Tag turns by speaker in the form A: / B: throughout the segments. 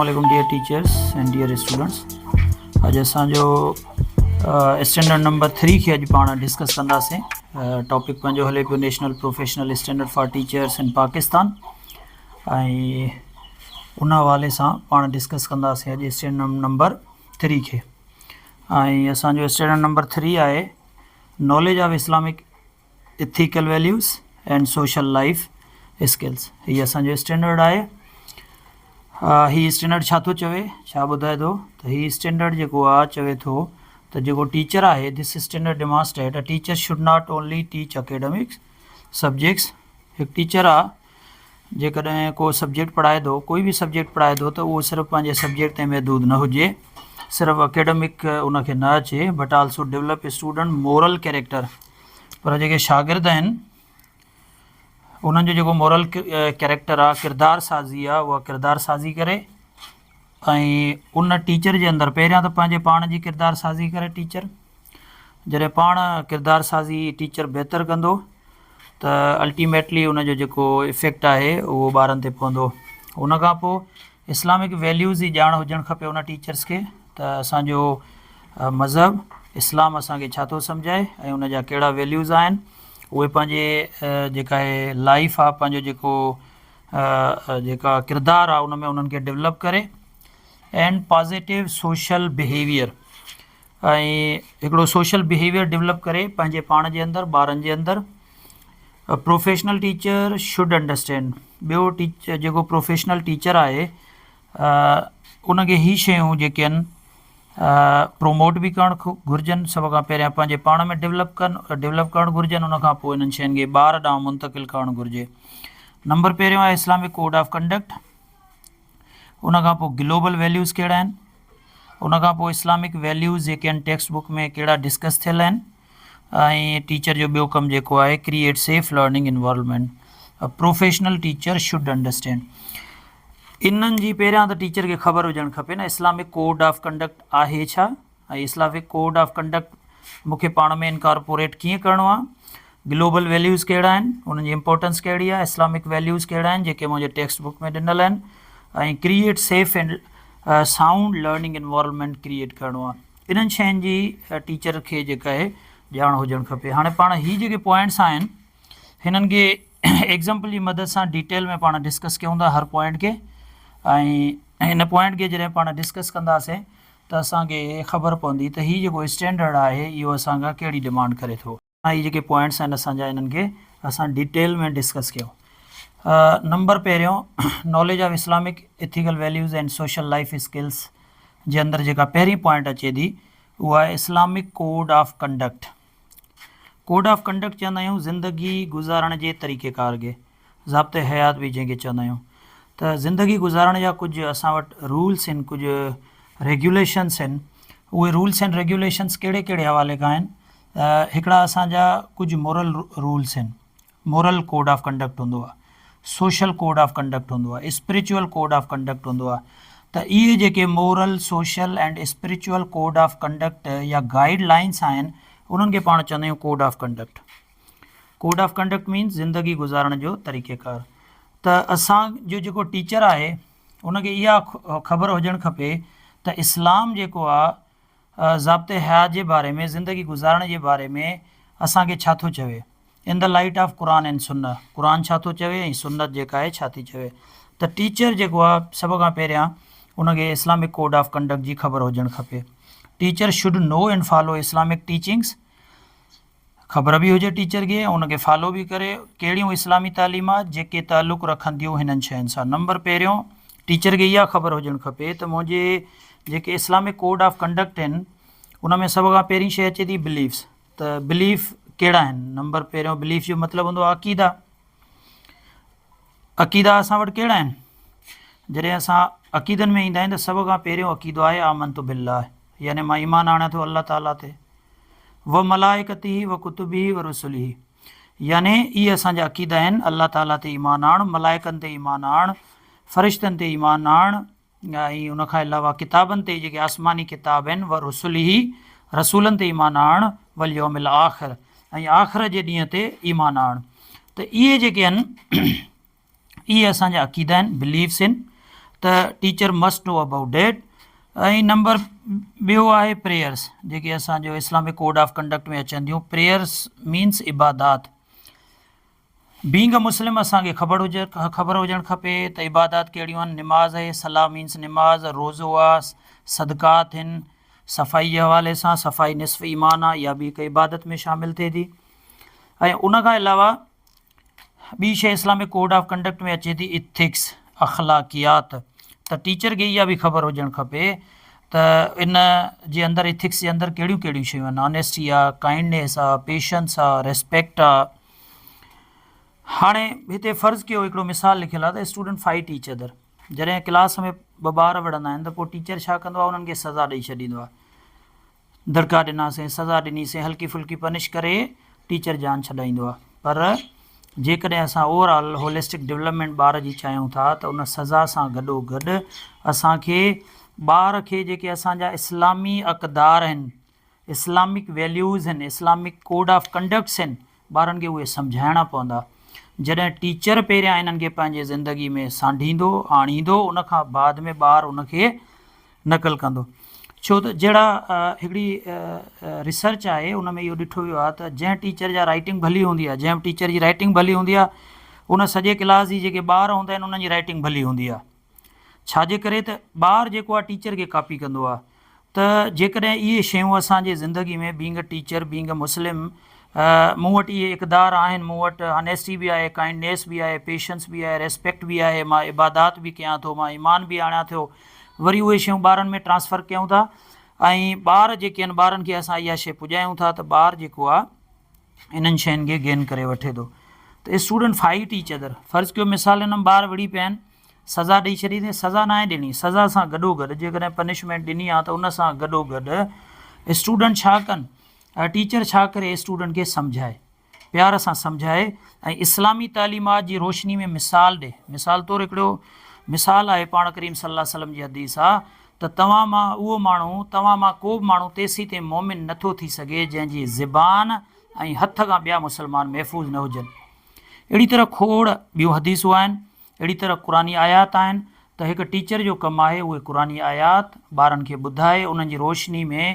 A: Assalamualaikum dear teachers and dear students. अॼु असांजो standard number 3 खे अॼु पाण डिस्कस कंदासीं। टॉपिक पंहिंजो हले पियो national professional standard for teachers in Pakistan ऐं उन हवाले सां पाण डिस्कस कंदासीं अॼु स्टैंडर्ड नंबर 3 खे। ऐं असांजो स्टैंडर्ड नंबर 3 आहे knowledge of Islamic ethical values and social life skills. हीअ असांजो स्टैंडर्ड आहे। ही स्टैंडर्ड छा थो चवे, छा ॿुधाए थो त ही स्टैंडर्ड जेको आहे चवे थो त जेको टीचर आहे this standard demonstrate a teacher should not only teach academics subjects. हिकु टीचर आहे जेकॾहिं को सब्जेक्ट पढ़ाए थो, कोई बि सब्जेक्ट पढ़ाए थो त उहो सिर्फ़ु पंहिंजे सब्जेक्ट ते महदूद न हुजे, सिर्फ़ु अकेडमिक उनखे न अचे, but also develop student moral character. पर जेके शागिर्द आहिनि उन्हनि जो जेको मोरल कैरेक्टर आहे, किरदार साज़ी आहे, उहा किरदार साज़ी करे ऐं उन टीचर जे अंदरि पहिरियां त पंहिंजे पाण जी किरदार साज़ी करे टीचर। जॾहिं पाण किरदार साज़ी टीचर बहितर कंदो त अल्टीमेटली उनजो जेको इफेक्ट आहे उहो ॿारनि ते पवंदो। उन खां पोइ इस्लामिक वैल्यूज़ जी ॼाण हुजणु खपे उन टीचर्स खे त असांजो मज़हब इस्लाम असांखे छा थो सम्झाए ऐं उन जा कहिड़ा वैल्यूज़ आहिनि, उहे पंहिंजे जेका आहे लाइफ आहे, पंहिंजो जेको जेका किरदारु आहे उन में उन्हनि खे डेवलप करे एंड पॉज़िटिव सोशल बिहेवियर ऐं हिकिड़ो सोशल बिहेवियर डेवलप करे पंहिंजे पाण जे अंदरि, ॿारनि जे अंदरि। Professional teacher should understand. ॿियो टीचर जेको प्रोफेशनल टीचर आहे उनखे ही शयूं जेके आहिनि प्रोमोट बि करणु घुरिजनि। सभ खां पहिरियां पंहिंजे पाण में डेवलप करणु घुरिजनि, उनखां पोइ इन्हनि शयुनि खे ॿार ॾांहुं मुंतक़िल करणु घुरिजे। नंबर पहिरियों आहे इस्लामिक कोड ऑफ कंडक्ट। उनखां पोइ ग्लोबल वैल्यूज़ कहिड़ा आहिनि, उनखां पोइ इस्लामिक वैल्यूज़ जेके आहिनि टेक्स्ट बुक में कहिड़ा डिस्कस थियल आहिनि, ऐं टीचर जो ॿियो कमु जेको आहे create safe learning environment. Professional teacher should understand. इन्हनि जी पहिरियां त टीचर खे ख़बर हुजणु खपे न इस्लामिक कोड ऑफ कंडक्ट आहे छा, ऐं इस्लामिक कोड ऑफ कंडक्ट मूंखे पाण में इनकॉर्पोरेट कीअं करिणो आहे। ग्लोबल वैल्यूज़ कहिड़ा आहिनि, उन्हनि जी इंपॉर्टेंस कहिड़ी आहे। इस्लामिक वैल्यूज़ कहिड़ा आहिनि जेके मुंहिंजे टेक्स्ट बुक में ॾिनल आहिनि, ऐं create safe and sound learning environment create करिणो आहे। इन्हनि शयुनि जी टीचर खे जेका आहे ॼाण हुजणु खपे। हाणे पाण ही जेके पॉइंट्स आहिनि हिननि खे एग्ज़ाम्पल जी मदद सां डिटेल में पाण डिस्कस कयूं था हर पॉइंट खे, ऐं हिन पॉइंट खे जॾहिं पाण डिस्कस कंदासीं त असांखे ख़बर पवंदी त हीउ जेको स्टैंडर्ड आहे इहो असांखां कहिड़ी डिमांड करे थो। हीअ जेके पॉइंट्स आहिनि असांजा इन्हनि खे असां डिटेल में डिस्कस कयूं। नंबर पहिरियों knowledge of Islamic ethical values and social life skills जे अंदरि जेका पहिरीं पॉइंट अचे थी उहा आहे Islamic code of conduct. Code of conduct चवंदा आहियूं ज़िंदगी गुज़ारण जे तरीक़ेकार खे, ज़ाब्ते हयात बि जंहिंखे चवंदा आहियूं। त ज़िंदगी गुज़ारण जा कुझु असां वटि रूल्स आहिनि, कुझु रेगुलेशन्स आहिनि। उहे रूल्स एंड रेगुलेशन्स कहिड़े कहिड़े हवाले खां आहिनि। हिकिड़ा असांजा कुझु मोरल रूल्स आहिनि, मोरल कोड ऑफ कंडक्ट हूंदो आहे, सोशल कोड ऑफ कंडक्ट हूंदो आहे, स्पिरिचुअल कोड ऑफ कंडक्ट हूंदो आहे। त इहे जेके moral social and spiritual code of conduct या गाइडलाइंस आहिनि उन्हनि खे पाण चवंदा आहियूं code of conduct. Code of conduct means ज़िंदगी गुज़ारण जो तरीक़ेकार। त असांजो जेको टीचर आहे उनखे इहा ख़बर हुजणु खपे त इस्लाम जेको आहे ज़ाब्ते हयात जे बारे में, ज़िंदगी गुज़ारण जे बारे में असांखे छा थो चवे in the light of Quran and सुन्नत। क़ुरान छा थो चवे ऐं सुन्नत जेका आहे छा थी चवे। त टीचर जेको आहे सभ खां पहिरियां उनखे इस्लामिक कोड ऑफ कंडक्ट जी ख़बर हुजणु खपे। Teacher should know and follow Islamic teachings. ख़बर बि हुजे टीचर खे, उनखे फॉलो बि करे कहिड़ियूं इस्लामी तालीमात जेके तालुक़ु रखंदियूं हिननि शयुनि सां। नंबर पहिरियों टीचर खे इहा ख़बर हुजणु खपे त मुंहिंजे जेके इस्लामिक कोड ऑफ कंडक्ट आहिनि उन में सभ खां पहिरीं शइ अचे थी बिलीफ्स। त बिलीफ कहिड़ा आहिनि। नंबर पहिरियों बिलीफ जो मतिलबु हूंदो आहे अक़ीदा। अक़ीदा असां वटि कहिड़ा आहिनि। जॾहिं असां अक़ीदनि में ईंदा आहियूं त सभ खां पहिरियों अक़ीदो आहे आमनतु बिल्लाह, यानी मां ईमान आणियां थो अल्लाह ताला ते, व मलाइकती व कुतुबी व रुसुली, यानी इहे असांजा अक़ीदा आहिनि। अल्लाह ताला ते ईमान आण, मलाइकनि ते ईमान आण, फ़रिश्तनि ते ईमान आण, ऐं उनखां अलावा किताबनि ते जेके आसमानी किताब आहिनि, व रुसुली रसूलनि ते ईमान आण, वल यौमिल आख़िर, ऐं आख़िर जे ॾींहं ते ईमान आण। त इहे जेके आहिनि इहे असांजा अक़ीदा आहिनि, बिलीव्स आहिनि। त teacher must know about date. ऐं नंबर ॿियो आहे प्रेयर्स, जेके असांजो इस्लामिक कोड ऑफ कंडक्ट में अचनि थियूं। प्रेयर्स मीन्स इबादात। बीइंग अ मुस्लिम असांखे ख़बर हुजणु खपे त इबादात कहिड़ियूं आहिनि। निमाज़ आहे, सलाह मीन्स निमाज़, रोज़ो आहे, सदकात आहिनि। सफ़ाई जे हवाले सां सफ़ाई निसफ़ ईमान आहे, इहा बि हिकु इबादत में शामिलु थिए थी। ऐं उन खां अलावा ॿी शइ इस्लामिक कोड ऑफ कंडक्ट में अचे थी इथिक्स, अख़लाक़ियात। त टीचर खे इहा बि ख़बर हुजणु खपे त इन जे अंदरि इथिक्स जे अंदरि कहिड़ियूं कहिड़ियूं शयूं आहिनि। ऑनेस्टी आहे, काइंडनेस आहे, पेशंस आहे, रेस्पेक्ट आहे। हाणे हिते फ़र्ज़ु कयो हिकिड़ो मिसाल लिखियलु आहे त स्टूडेंट फाइट ईच अदर। जॾहिं क्लास में ॿ ॿार विढ़ंदा आहिनि त पोइ टीचर छा कंदो आहे, उन्हनि खे सज़ा ॾेई छॾींदो आहे। दड़का ॾिनासीं, सज़ा ॾिनीसीं, हल्की फुल्की पनिश करे टीचर जान छॾाईंदो आहे। पर जेकॾहिं असां ओवरऑल होलिस्टिक डेवलपमेंट ॿार जी चाहियूं था त उन सज़ा सां गॾोगॾु असांखे ॿार खे जेके असांजा इस्लामी अक़दार आहिनि, इस्लामिक वैल्यूज़ आहिनि, इस्लामिक कोड ऑफ कंडक्ट्स आहिनि, ॿारनि खे उहे सम्झाइणा पवंदा। जॾहिं टीचर पहिरियां इन्हनि खे पंहिंजे ज़िंदगी में सांढींदो, आणींदो, उनखां बाद में ॿार उनखे नक़ल कंदो। छो त जहिड़ा हिकिड़ी रिसर्च आहे उन में इहो ॾिठो वियो आहे त जंहिं टीचर जा राइटिंग भली हूंदी आहे, जंहिं टीचर जी राइटिंग भली हूंदी आहे, उन सॼे क्लास जी जेके ॿार हूंदा आहिनि उन्हनि जी राइटिंग भली हूंदी आहे। छाजे करे त ॿारु जेको आहे टीचर खे कॉपी कंदो आहे। त जेकॾहिं इहे शयूं असांजे ज़िंदगी में being a teacher, being a Muslim, मूं वटि इहे इक़दार आहिनि, मूं वटि ऑनेस्टी बि आहे, काइंडनेस बि आहे, पेशंस बि आहे, रेस्पेक्ट बि आहे, मां इबादात बि कयां थो, मां ईमान बि आणियां थो, वरी उहे शयूं ॿारनि में ट्रांसफ़र कयूं था। ऐं ॿार जेके आहिनि, ॿारनि खे असां इहा शइ पुॼायूं था त ॿारु जेको आहे इन्हनि शयुनि खे गेन करे वठे थो। त स्टूडेंट फाइट ईच अदर। फ़र्ज़ु कयो मिसाल ॾिनमि, ॿार विढ़ी पिया आहिनि, सज़ा ॾेई छॾींदे, सज़ा न आहे ॾिनी, सज़ा सां गॾोगॾु जेकॾहिं पनिशमेंट ॾिनी आहे त उन सां गॾोगॾु स्टूडेंट छा कनि, टीचर छा करे स्टूडेंट खे सम्झाए, प्यार सां सम्झाए ऐं इस्लामी तालीमात जी रोशनी में मिसाल ॾे। मिसाल तौरु हिकिड़ो मिसाल आहे पाण करीम सल्लल्लाहु अलैहि वसल्लम जी हदीस आहे त तव्हां मां उहो माण्हू, तव्हां मां को बि माण्हू तेसीं ताईं मोमिन नथो थी सघे जंहिंजी ज़बान ऐं हथ खां ॿिया मुस्लमान महफ़ूज़ न हुजनि। अहिड़ी तरह खोड़ ॿियूं हदीसूं आहिनि, अहिड़ी तरह क़ुरानी आयात आहिनि। त हिकु टीचर जो कमु आहे उहे क़ुरानी आयात ॿारनि खे ॿुधाए, उन्हनि जी रोशनी में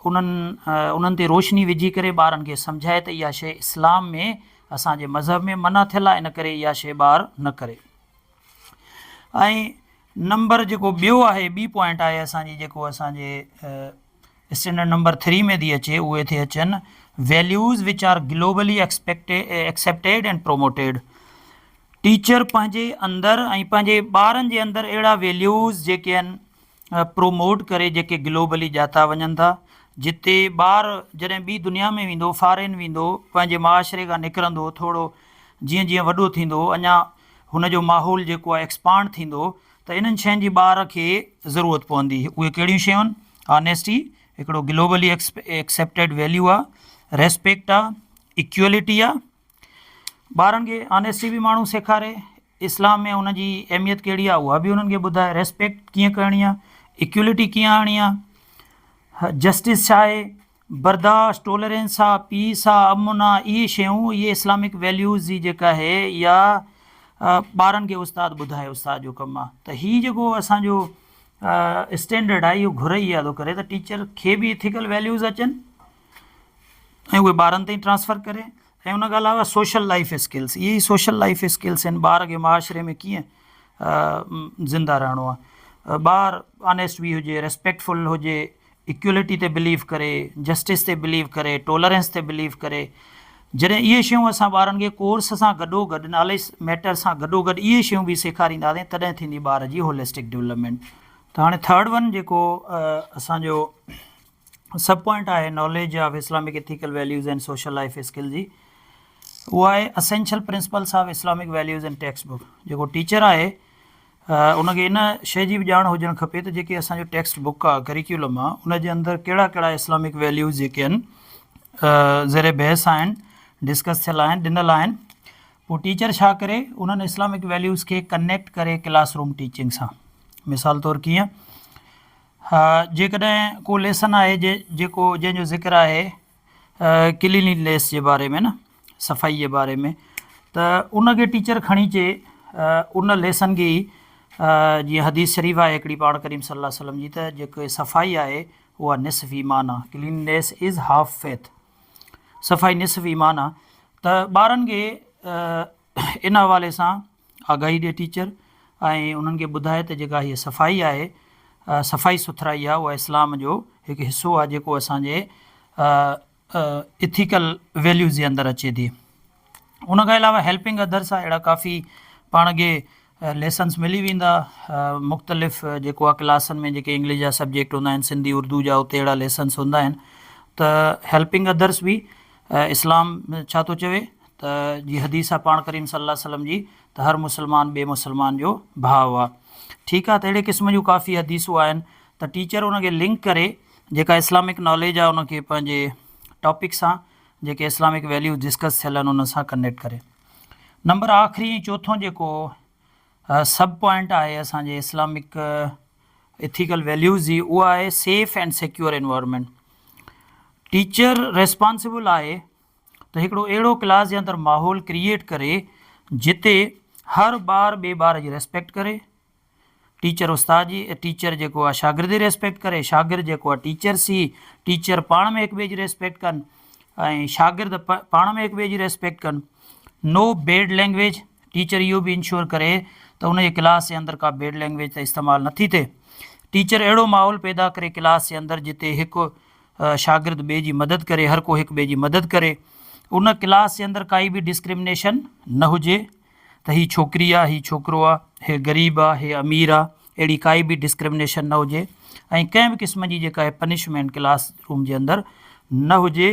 A: उन्हनि ते रोशनी विझी करे ॿारनि खे सम्झाए त इहा शइ इस्लाम में, असांजे मज़हब में मना थियल आहे, इन करे इहा शइ ॿारु न करे। ऐं नंबर जेको ॿियो आहे, ॿी पॉइंट आहे असांजी, जेको असांजे स्टैंडर्ड नंबर 3 में थी अचे, उहे थी अचनि values which are globally accepted and promoted. Teacher पंहिंजे अंदरि ऐं पंहिंजे ॿारनि जे अंदरि अहिड़ा वैल्यूज़ जेके आहिनि प्रोमोट करे, जेके ग्लोबली ॼाता वञनि था, जिते ॿारु जॾहिं ॿी दुनिया में वेंदो, फॉरेन वेंदो, पंहिंजे माशरे खां निकिरंदो, थोरो जीअं जीअं वॾो थींदो, अञा हुनजो माहौल जेको आहे एक्सपांड थींदो, त इन्हनि शयुनि जी ॿार खे ज़रूरत पवंदी। उहे कहिड़ियूं शयूं आहिनि? ऑनेस्टी हिकिड़ो ग्लोबली एक्सेप्टेड वैल्यू आहे, रेस्पेक्ट आहे, इक्वलिटी आहे। ॿारनि खे ऑनेस्टी बि माण्हू सेखारे, इस्लाम में हुनजी अहमियत कहिड़ी आहे उहा बि उन्हनि खे ॿुधाए, रेस्पेक्ट कीअं करणी आहे, इक्वलिटी कीअं आणणी आहे, जस्टिस छा आहे, बर्दाश्त, टॉलरेंस आहे, पीस आहे, अमुन आहे, इहे शयूं, इहे इस्लामिक वैल्यूज़ जी जेका आहे इहा ॿारनि खे उस्ताद ॿुधाए, उस्ताद जो कमु आहे। त हीउ जेको असांजो स्टैंडर्ड आहे, इहो घुर ई थो करे त टीचर खे बि इथिकल वैल्यूज़ अचनि ऐं उहे ॿारनि ताईं ट्रांसफ़र करे। ऐं उन खां अलावा सोशल लाइफ स्किल्स, इहे ई सोशल लाइफ स्किल्स आहिनि, ॿार खे माशरे में कीअं ज़िंदा रहणो आहे। ॿारु ऑनेस्ट बि हुजे, रेस्पेक्टफुल हुजे, इक्वलिटी ते बिलीव करे, जस्टिस ते बिलीव करे, टॉलरेंस ते बिलीव करे। जॾहिं इहे शयूं असां ॿारनि खे कोर्स सां गॾोगॾु, नॉलेज मैटर सां गॾोगॾु इहे शयूं बि सेखारींदासीं, तॾहिं थींदी ॿार जी होलिस्टिक डेवलपमेंट। त हाणे थर्ड वन जेको असांजो सब पॉइंट आहे knowledge of Islamic ethical values and social life skill जी, उहा आहे essential principles of Islamic values and text book. जेको टीचर आहे उनखे इन शइ जी बि ॼाण हुजणु खपे त जेके असांजो टेक्स्ट बुक आहे, करिकुलम आहे, उनजे अंदरि कहिड़ा कहिड़ा इस्लामिक वैल्यूज़ जेके आहिनि ज़ेरे बहस आहिनि, डिस्कस थियल आहिनि, ॾिनल आहिनि। पोइ टीचर छा करे, उन्हनि इस्लामिक वैल्यूज़ खे कनेक्ट करे क्लासरूम टीचिंग सां। मिसाल तौरु कीअं, जेकॾहिं को लेसन आहे जेको जंहिंजो ज़िक्र आहे क्लीनलीनेस जे बारे में, न सफ़ाई जे बारे में, त उनखे टीचर खणी अचे उन लेसन खे ई जीअं हदीस शरीफ़ आहे हिकिड़ी पाण करीम सल्लल्लाहु अलैहि वसल्लम जी, त जेके सफ़ाई आहे उहा निसफ़ ईमान आहे, क्लीननेस इज़ हाफ फेथ, सफ़ाई निसफ़ ईमान आहे। त ॿारनि खे इन हवाले सां आगाही ॾिए टीचर ऐं उन्हनि खे ॿुधाए त जेका हीअ सफ़ाई आहे, सफ़ाई सुथराई आहे, उहा इस्लाम जो हिकु हिसो आहे जेको असांजे इथिकल वैल्यूज़ जे अंदरि अचे थी। उन खां अलावा हेल्पिंग अदर्स आहे, अहिड़ा काफ़ी पाण खे लेसन्स मिली वेंदा मुख़्तलिफ़ जेको आहे क्लासनि में जेके इंग्लिश जा सब्जेक्ट हूंदा आहिनि, सिंधी उर्दू जा, उते अहिड़ा लेसन्स हूंदा आहिनि। त हेल्पिंग अदर्स बि इस्लाम छा थो चवे त जी हदीस आहे पाण करीम सल्लल्लाहु अलैहि वसल्लम जी, त हर मुस्लमान ॿिए मुस्लमान जो भाउ आहे। ठीकु आहे, त अहिड़े क़िस्म जूं काफ़ी हदीसूं आहिनि, त टीचर उनखे लिंक करे जेका इस्लामिक नॉलेज आहे उनखे पंहिंजे टॉपिक सां जेके इस्लामिक वैल्यूज़ डिस्कस थियल आहिनि उन सां कनेक्ट करे। नंबर आख़िरी चोथों जेको सब पॉइंट आहे असांजे इस्लामिक इथिकल वैल्यूज़ जी, उहा आहे safe and secure environment. Teacher responsible आहे त हिकिड़ो अहिड़ो क्लास जे अंदरि माहौल क्रिएट करे जिते हर ॿार ॿिए ॿार जी रेस्पेक्ट करे, टीचर उस्ताद जी, टीचर जेको आहे शागिर्द जी रेस्पेक्ट करे, शागिर्द जेको आहे टीचर सी, टीचर पाण में हिक ॿिए जी रेस्पेक्ट कनि ऐं शागिर्द पाण में हिक ॿिए जी रेस्पेक्ट कनि। नो बैड लैंग्वेज, टीचर इहो बि इंश्योर करे त उन जे क्लास जे अंदरि का बैड लैंग्वेज त इस्तेमालु नथी थिए। टीचर अहिड़ो माहौल पैदा करे क्लास जे अंदरि जिते हिकु शागिर्द ॿिए जी मदद करे, हर को हिक ॿिए जी मदद करे, उन क्लास जे अंदरि काई बि डिस्क्रिमिनेशन न हुजे त हीअ छोकिरी आहे, हीअ छोकिरो आहे, हे ग़रीब आहे, हे अमीर आहे, अहिड़ी काई बि डिस्क्रिमिनेशन न हुजे ऐं कंहिं बि क़िस्म जी जेका आहे पनिशमेंट क्लास रूम जे अंदरि न हुजे।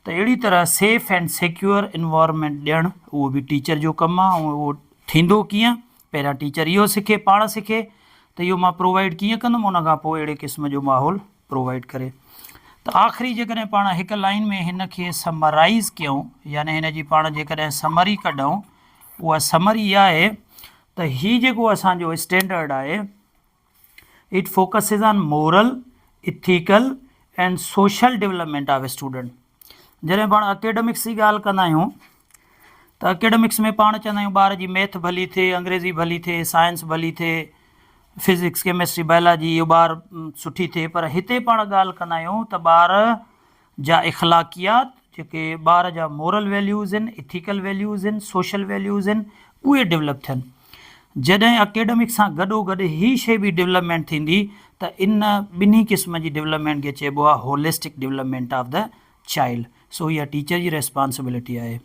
A: त अहिड़ी तरह सेफ एंड सिक्योर इन्वायरमेंट ॾियणु उहो बि टीचर जो कमु आहे। ऐं उहो थींदो कीअं, पहिरियां टीचर इहो सिखे, पाण सिखे त इहो मां प्रोवाइड कीअं कंदुमि, उन खां पोइ अहिड़े क़िस्म जो माहौल प्रोवाइड करे। त आख़िरी जेकॾहिं पाण हिकु लाइन में हिन खे समराइज़ कयूं, यानी हिन जी पाण जेकॾहिं समरी कढूं, उहा समरी इहा आहे त हीअ जेको असांजो स्टैंडर्ड आहे, it focuses on moral, ethical and social development of a student. जॾहिं पाण अकेडमिक्स जी ॻाल्हि कंदा आहियूं त अकेडमिक्स में पाण चवंदा आहियूं ॿार जी मैथ भली थिए, अंग्रेज़ी भली थिए, साइंस भली थिए, फिज़िक्स केमिस्ट्री बायोलॉजी इहो ॿार सुठी थिए, पर हिते पाण ॻाल्हि कंदा आहियूं त ॿार जा इख़लाक़ियात, जेके ॿार जा मोरल वैल्यूज़ आहिनि, इथिकल वैल्यूज़ आहिनि, सोशल वैल्यूज़ आहिनि, उहे डेवलप थियनि। जॾहिं अकेडमिक सां गॾोगॾु ही शइ बि डेवलपमेंट थींदी त इन ॿिन्ही क़िस्म जी डेवलपमेंट खे चइबो आहे holistic development of the child. So इहा टीचर जी रेस्पॉन्सिबिलिटी आहे।